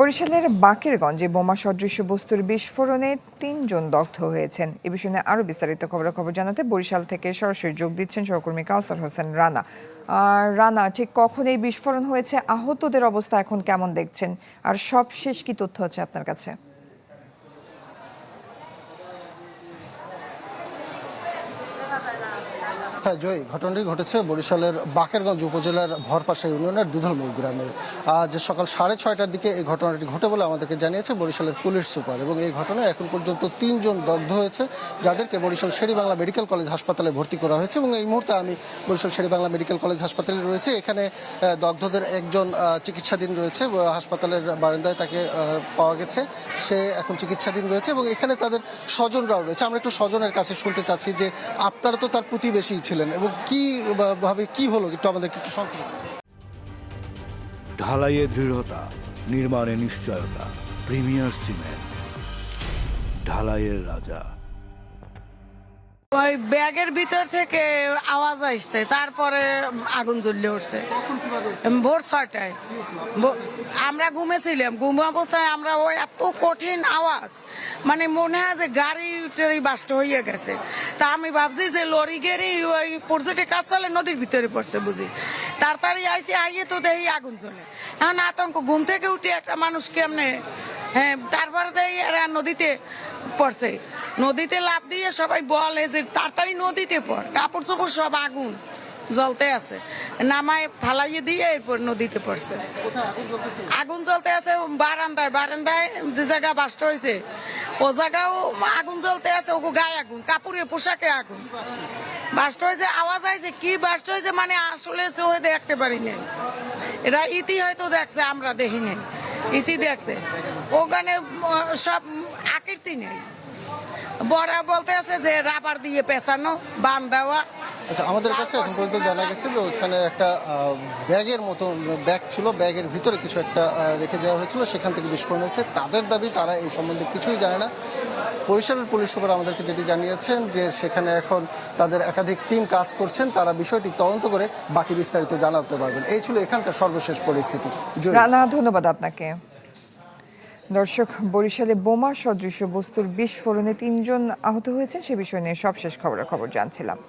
বরিশালের বাকেরগঞ্জে বোমা সদৃশ বস্তুর বিস্ফোরণে ৩ জন দগ্ধ হয়েছেন। এ বিষয়ে আরো বিস্তারিত খবরাখবর জানাতে বরিশাল থেকে সরাসরি যোগ দিচ্ছেন সহকর্মী কাউসার হোসেন রানা। রানা, ঠিক কখন এই বিস্ফোরণ হয়েছে, আহতদের অবস্থা এখন কেমন দেখছেন, আর সবশেষ কি তথ্য আছে আপনার কাছে? হ্যাঁ জয়, ঘটনাটি ঘটেছে বরিশালের বাকেরগঞ্জ উপজেলার ভরপাশা ইউনিয়নের দুধলমুড় গ্রামে। আজ সকাল 6:30টার দিকে এই ঘটনাটি ঘটে বলে আমাদেরকে জানিয়েছে বরিশালের পুলিশ সুপার। এবং এই ঘটনায় এখন পর্যন্ত 3 জন দগ্ধ হয়েছে, যাদেরকে বরিশাল শেরেবাংলা মেডিকেল কলেজ হাসপাতালে ভর্তি করা হয়েছে। এবং এই মুহূর্তে আমি বরিশাল শেরেবাংলা মেডিকেল কলেজ হাসপাতালে রয়েছে। এখানে দগ্ধদের একজন চিকিৎসাধীন রয়েছে, হাসপাতালের বারান্দায় তাকে পাওয়া গেছে, সে এখন চিকিৎসাধীন রয়েছে। এবং এখানে তাদের স্বজনরাও রয়েছে। আমরা একটু স্বজনের কাছে শুনতে চাচ্ছি যে আপনারা তো তার প্রতিবেশী ছিলেন, এবং কিভাবে কি হলো একটু আমাদেরকে একটু সংক্ষেপে। ঢালাইয়ে দৃঢ়তা, নির্মাণে নিশ্চয়তা, প্রিমিয়ার সিমেন্ট, ঢালাইয়ের রাজা। ওই ব্যাগের ভিতর থেকে আওয়াজ আসছে, তারপরে আগুন জ্বলে উঠছে ভোর 6টায়। আমরা ঘুমেছিলাম, ঘুম অবস্থায় আমরা ওই এত কঠিন আওয়াজ, মানে মনে হয় যে গাড়ি টাড়ি বাস্ট হয়ে গেছে। তা আমি ভাবছি যে লরি গেরি ওই প্রজেক্টে কাজ চলে নদীর ভিতরে পড়ছে বুঝি। তাড়াতাড়ি আইসি, আইয়ে তো দেখি আগুন জ্বলে। এখন আতঙ্ক, ঘুম থেকে উঠে একটা মানুষ কেমনে, হ্যাঁ, তারপরে দেখি এরা নদীতে পড়ছে। নদীতে লাফ দিয়ে সবাই বলে যে তাড়াতাড়ি নদীতে পড়, কাপড় চোপড় সব আগুন জ্বলতে আছে, নামায় ফালাইয়ে দিয়ে এরপর নদীতে পড়ছে। আগুন জ্বলতে আছে বারান্দায়, বারান্দায় যে জায়গা বাস্ট হয়েছে ও জায়গাও আগুন জ্বলতে আছে, ওগো গায়ে আগুন, কাপড়ে পোশাকে আগুন বাস্ট হয়েছে। আওয়াজ আইছে কি বাস্ট হয়েছে, মানে আসলে দেখতে পারি না। এটা ইতি হয়তো দেখছে, আমরা দেখিনি, ইতি দেখছে। ওখানে সব আকৃতি নেই, বড়া বলতে আছে যে রাবার দিয়ে পেঁচানো বান দেওয়া। আচ্ছা, আমাদের কাছে এখন পর্যন্ত জানা গেছে যে ওখানে একটা ব্যাগের মতো ব্যাগ ছিল, ব্যাগের ভিতরে কিছু একটা রেখে দেওয়া হয়েছিল, সেখান থেকে বিস্ফোরণ হয়েছে। তাদের দাবি তারা এই সম্বন্ধে কিছুই জানে না। বরিশালের পুলিশ সুপার আমাদেরকে যেটি জানিয়েছেন যে সেখানে এখন তাদের একাধিক টিম কাজ করছেন, তারা বিষয়টি তদন্ত করে বাকি বিস্তারিত জানাতে পারবেন। এই ছিল এখানকার সর্বশেষ পরিস্থিতি। রানা, ধন্যবাদ আপনাকে। দর্শক, বরিশালে বোমা সদৃশ বস্তুর বিস্ফোরণে 3 জন আহত হয়েছেন, সে বিষয় নিয়ে সবশেষ খবরাখবর জানছিলাম।